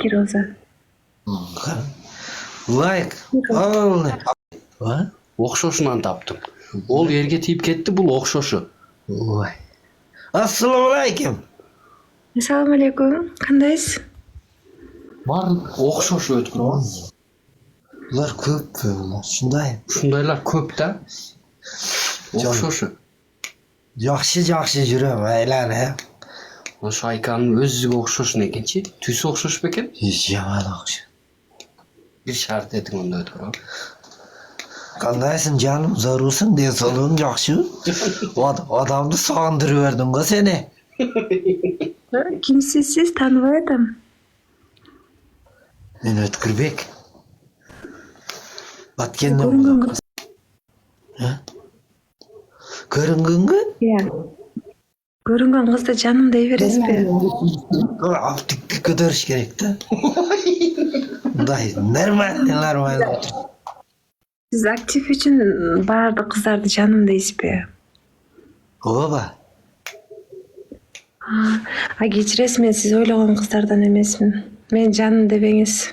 Эки роза. Лайк. Ал. Ва? Окшошунан таптым. Ол ерге тиіп кетти, бул окшошу. Ой. Ассаламу алейкум. Ассаламу алейкум. Кандайсыз? Барлык окшошу өткөрөбү. Булар көп булар. Шундай. Ушундайлар көп да. Окшошу. Жакшы жүрөм, айлана. Ошо Айканын өзүгө окшошун экенчи. Түсү окшош бекен? Жаман окшо. Бир шарт этиң онда өткөрөбү. Кандайсың жаным, зарусың, денсаулығың жакшы? Адамды сагындырып бердиң го сени. Кимсиз сиз? Тааныбай атам. Мен Өткүрбек. Баткенден. Көрүнгөнгө? Иә. Көрүнгөн кызды жаным дей бересизби? Аптыкты көтөрүш керек да. Мындай нормально. Сиз актив үчүн баардык кыздарды жаным дейсизби? Ооба. Кечиресиз, мен сиз ойлогон кыздардан эмесмин. Мен жаным дебеңиз.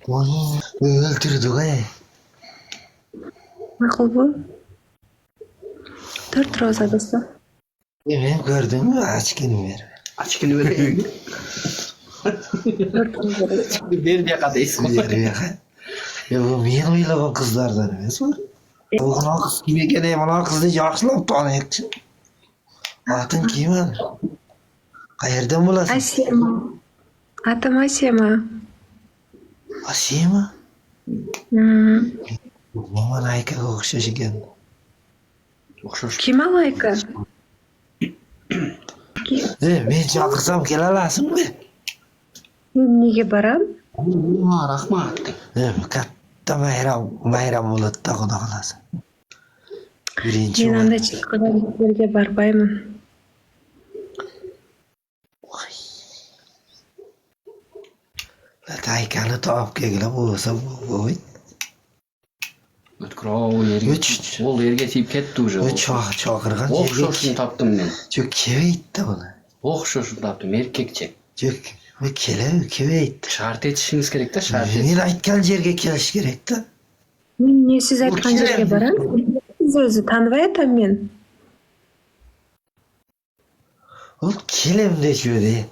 Өлтүрдүк ай. Макулбу? 4 роза достор. Мен көрдүңбү? Ачкини бер. Ачкини берейин. 4 роза. Бер жака дейсиз. Бул мен ойлогон кыздардан эмес бар. Мына кыз ким экен? Мына кызды жакшылап тааныйыкчы. Атын ким ал? Каерден боласың? Асема. Атым Асема. Асема? Маман Айкага окшош экен. Окшош. Ким ал Айка? Мен чакырсам келе аласыңбы? Мен эмнеге барам? Рахмат. Катта майрам болот да, Кудай кааласа. Биринчи. Мен андай чыккан жерге барбаймын. Айканы таап келгиле болсо болбойт. Өткөрөбү, ол ерге тиіп кетти уже. Чакырган жерге. Окшошун таптым мен. Жок, келбейт да буну. Окшошун таптым, эркекче. Жок, келбейт. Шарт этишиңиз керек да, шарт. Мен айткан жерге келиш керек да. Мен эмне сиз айткан жерге барам? Сиз өзү тааныбай атам мен. Ол келем дечүбү.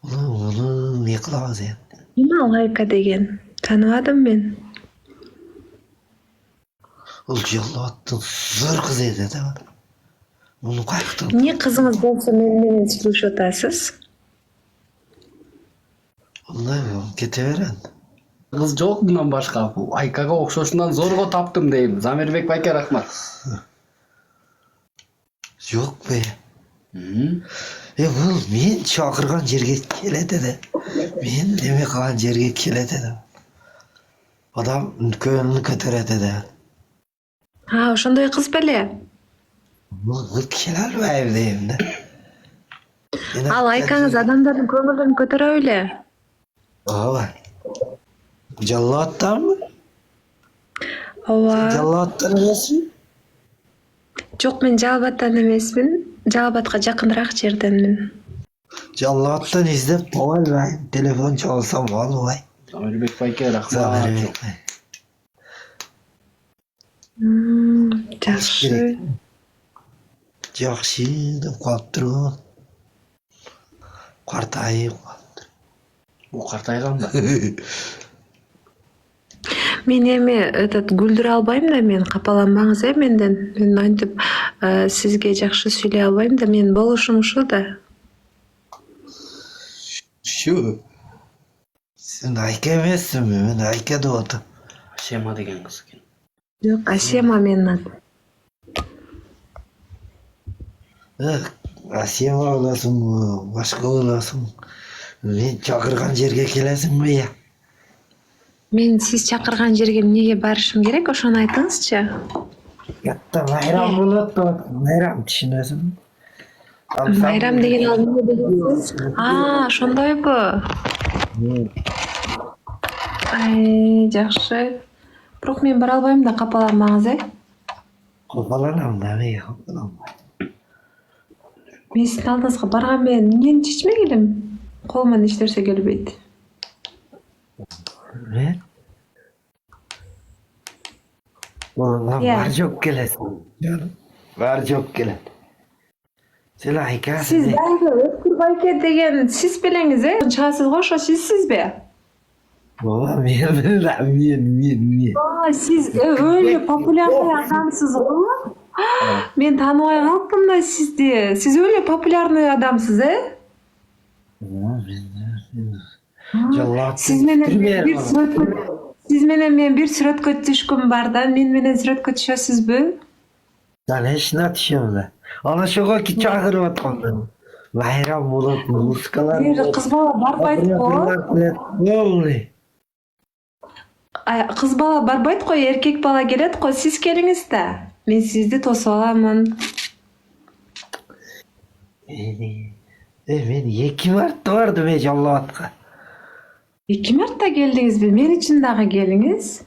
Уну не кылабыз эми? Ким ал Айка деген? Тааныбадым мен. Ол жоллоттун зор кызы эди да. Муну кайыктан. Эмне кызыңыз болсо менен сүйлөшүп атасыз? Ондай кете берен. Кыз жок мындан башка. Айкага окшошунан зорго таптым дейм. Замирбек байке рахмат. Жок бе. Бул мен чакырган жерге келет эди. Мен эме кылган жерге келет эди. Адам көңүлүн көтөрөт эди. Ошондой кыз беле? Бул келе албайбы дейм да. Ал Айкаңыз адамдардын көңүлүн көтөрө беле? Ооба. Жаллаттармы? Ооба. Жаллаттар эмесби? Жок, мен Жалбаттан эмесмин. Жалбатка жакыныраак жерденмин. Жаллаттан издеп албай, телефон чалсам албай. Замирбек байке рахмат. Жакшы. Жакшы деп калыптырбы. Картайып калыптыр. Бул картайганбы? Мен эми күлдүрө албайм да, мен капаланбаңыз менден. Мен антип сизге жакшы сүйлөй албайм да, мен болушум ушу да. Шу. Сен Айка эмессиңби? Мен Айка деп атам. Асема деген кыз экен. Жок, Асема менин атым. Асема боласың, башка боласың. Мен чакырган жерге келесиңби я? Мен сиз чакырган жерге эмнеге барышым керек, ошону айтыңызчы. Катта майрам болот да, майрам түшүнөсүңбү? Майрам деген ал эмне дегенсиз? Ошондойбу? Жакшы. Бирок мен бара албайм да, капаланмаңыз, Капаланам да, мен капаланбайм. Мен сиздин алдыңызга барган менен эмнени чечмек элем? Колуман эчнерсе келбейт. Ne? Oğlum Ya. var çok gelesin. Canım. Var çok gelen. Sen Ayka Siz ne? belki Özgür Bayke degen siz bilеңiz, Чыгасыз го, ошо sizби? Baba men. Siz öyle популярный адамсыз го. Men tanыбай калыптым да sizди. Siz öyle популярный адамсыз, Siz менен men bir сүрөткө түшкүм бар да, мен менен сүрөткө түшөсүзбү? Sen hiç ne atışım da. Ana şoka ki çağırıp atkandım. Bayram bulup muskalar. Кыз бала барбайт го. Oldu. Кыз бала барбайт го, эркек бала келет го. Siz келиңиz да. Мен сизди тосуп аламын. Men 2 Mart'ta vardım hiç Allah'atka. 2 Mart'ta geldingizби? Men үчүн дагы келиңиz.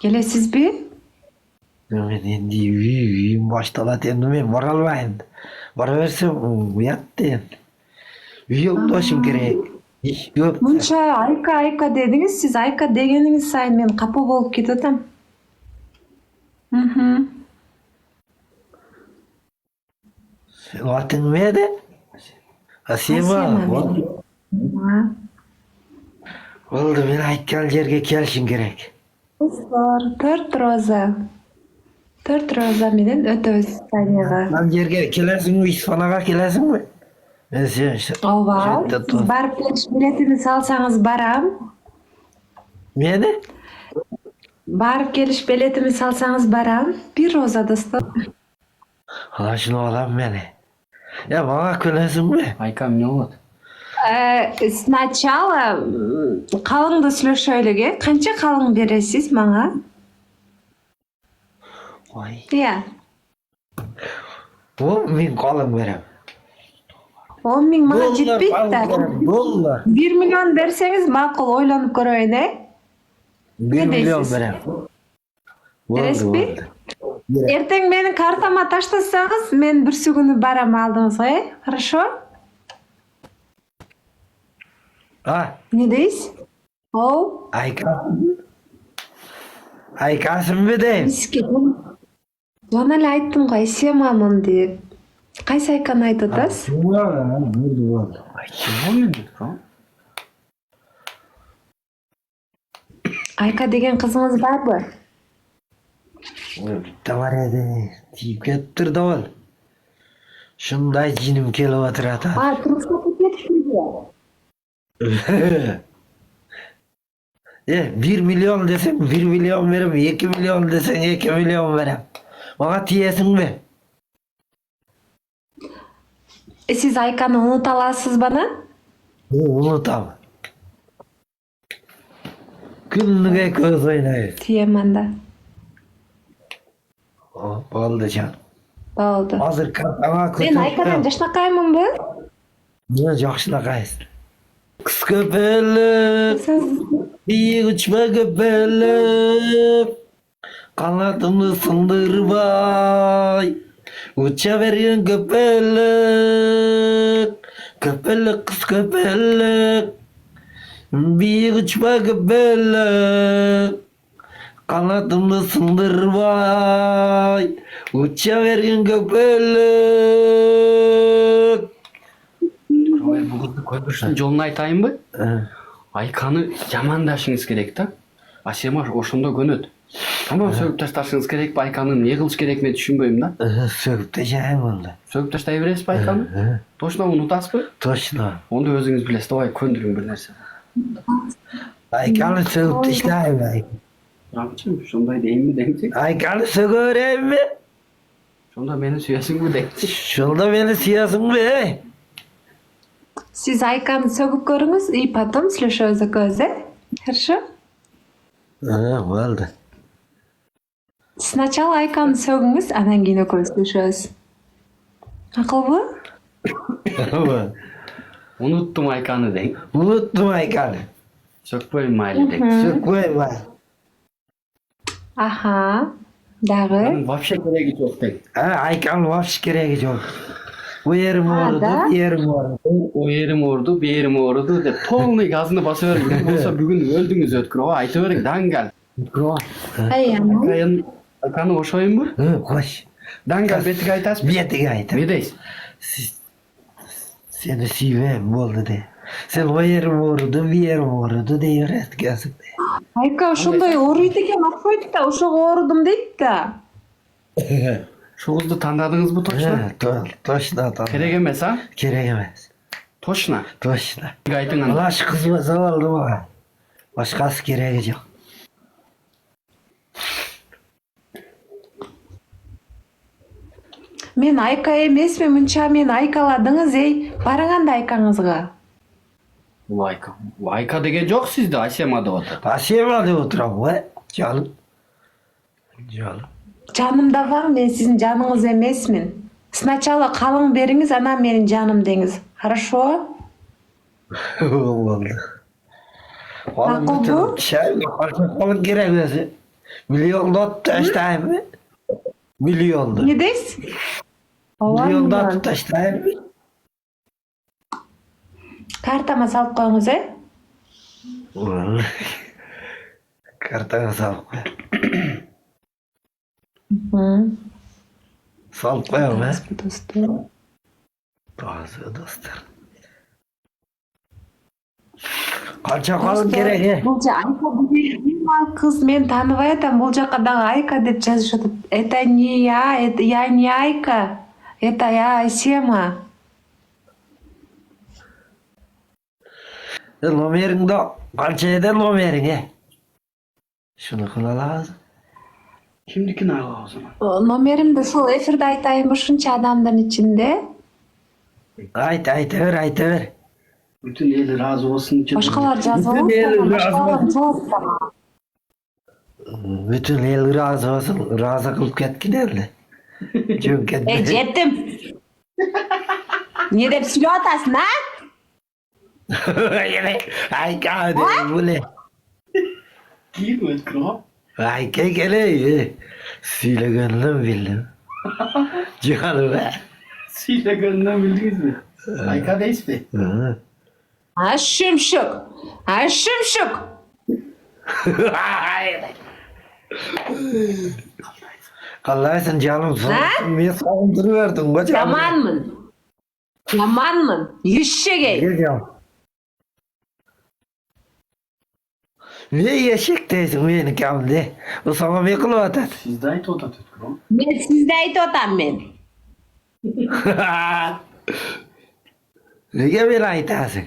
Келесизби? Men endi uyum baştalat endi men bora almayın. Bora versem uyattı endi. Uyum doşum gerek. İş yok. Мынча Айка дедиңиz, siz Айка дегениңиz сайын мен капа болуп кетип атам. Atın ne de? Asema. Oldu men aytkan jerge kelishim gerek. Kızlar, 4 roza менен өтөбүz Танияга. Lan jerge kelersin mi? İsfanaga kelersin mi? Ben sen işte. Ооба. Siz барып келиш билетini салсаңыз барам. Ne de? Барып келиш билетimi салсаңыз барам. 1 роза достор. Ha şunu alam beni. Ya bana kelersin mi? Айка эмне болот? Сначала калыңды сүйлөшөлүгө. Канча калың бересиз мага? Oy. Iya. Bu men kalın verem. 10 000 мага жетпейт да. Dollar. 1 миллион берсеңиз макул, ойлонуп көрөйүн, 1 milyon дейсиz? verem. Бересизби? Эртең менин картама таштасаңыз, мен бүрсү күнү барам алдыңызга, Хорошо? Ha, Не дейсиз? Оу, Aykasın mı deyim? бизге жана эле айттым го, эсемамын деп. Кайсы Айканы айтып атасыз? Kim oluyor bu? Айка деген кызыңыз барбы? Bitti var edi. Tiyip kettir de ol. Şunday cinim kelip atır ata. Турмушка кетипсизби? 1 milyon desem 1 milyon verem. 2 milyon desen 2 milyon verem. Bana tiyesin mi? Siz Айканы унута аласыз бана? Unutam. Günlüğe göz oynayız. Тием анда. Oldu can. Болду. Hazır kartama Мен kötü. Айкадан жашнакаймынбы? Ne жақшына қайсın? Kız köpelip, bir uçma köpelip, kanatımı sındırmay, uça veriyorsun köpelip, köpelip kız köpelip, bir uçma köpelip, kanatımı sındırmay, uça veriyorsun köpelip. Bu kızды көпүрүштүн жолун айтайынбы? Айканы жамандашыңыз керек да. Асема ошондо көнөт. Тамам сөгүп ташташыңыз керекпи? Айканы эмне кылыш керек мен түшүнбөйм да. Söküp de жайым oldu. Сөгүп таштай бересизби Айканы? Точно унутасызбы? Точно. Онда өзүңүз билесиз, давай көндүрүң бир нерсе. Aykanı söküp taşlayayım ben. Рамчым, ошондой дейинби демчи? Aykanı söküreyim mi? Ошондо мени сүйөсүңбү демчи? Şunda beni siyasın mı? Siz Айканы сөгүп көрүңүз, и потом сүйлөшөбүз экөөбүз, Хорошо? Oldu. Сначала Айканы сөгүңүз, анан кийин экөөбүз сүйлөшөбүз. Акылбы? Уnuttум Айканы дең. Unuttum Aykanı. Сөкпөйм майли дең. Sökmeyim ben. Аха. Дагы? Анын вообще кереги жок дең. Aykanı vapş gereği yok. Bu yerim Ha, ağrıdı, da. bir yerim ağrıdı. O yerim ordu, bir yerim ordu dep polnuy gazını basıverin. Ne bolsa bugün öldüңüz ötkür. O aytıverin dangal. Ayam. Aykanı oşoyun mu? Hı, koş. Dangal betik aytas mı? Biyeti aytım. Ne deysiz? Seni sivem boldu de. Sen o yerim ağrıdı, bir yerim ağrıdı deyir etkesin de. Ayka ошондой ооруйт экен окшойт да, ошого оорудум дейт да. Şu kızdı tanıdınız mı toşna? Ha, toşna tamam. Kerek emez ha? Kerek emez. Toşna. Toşna. Gaytın anı. Ulaş kızma zavallı bana. Başkası keregi yok. Мен Айка эмесмин, мынча мени айкаладыңыз эй. Барыңанда айкаңызга. Bu Ayka. Bu Ayka degen yok sizde. Aşamada otur. Aşağıda oturam be. Canım. Canım. Жанымда бар, мен сиздин жаныңыз эмесмин. Сначала калың бериңиз, анан менин жаным деңиз. Хорошо? Oldu. Oğlum Haklı bütün bu. kalın gerekmesi. Milyon dot taştayım mı? Milyondu. Не дейсиз? Milyon Ооба. dot taştayım mı? Картама салып коюңуз, э? Kartana salıp koy. Salıp koyalım ha. Bazı dostlar. Kança kalın gerek he. Бул же Айка деген кыз, мен тааныбай атам. Бул жака дагы Айка деп жазышып атат. Это не я, это я не Айка. Это я Айсема. Lomerin de kança eder lomerin he. Şunu kıla lazım. Kimdikini al o zaman. Номеримди ушул эфирде айтайынбы ушунча адамдын ичинде? Ayt ver. Bütün el razı olsun için. Башкалар жазып Bütün el алып, разы башкалар болсун. жооп берет. Bütün el razı olsun. Razı kılıp ketkin elde. Çünkü Жетим. Не деп сүйлөп атасың, а? Ay kahve bu ne? Kim ötkür o? Ay kekele. Söyle gönlüm bildim. Canım be. Siyle gönlünden bildiniz mi? Ayka deyiz mi? Hı. Шымшык. Шымшык. Kallaysın canım. Ha? Ben sağındırıverdim kocaman. Yamanmын. Yamanmын. Ешегей. Gel. Ne yeşekteysin beni kamde? O sana ne kılıp atar? Sizde ait o da ötkür o. Мен сизди айтып атам мен. Nege beni aytasın?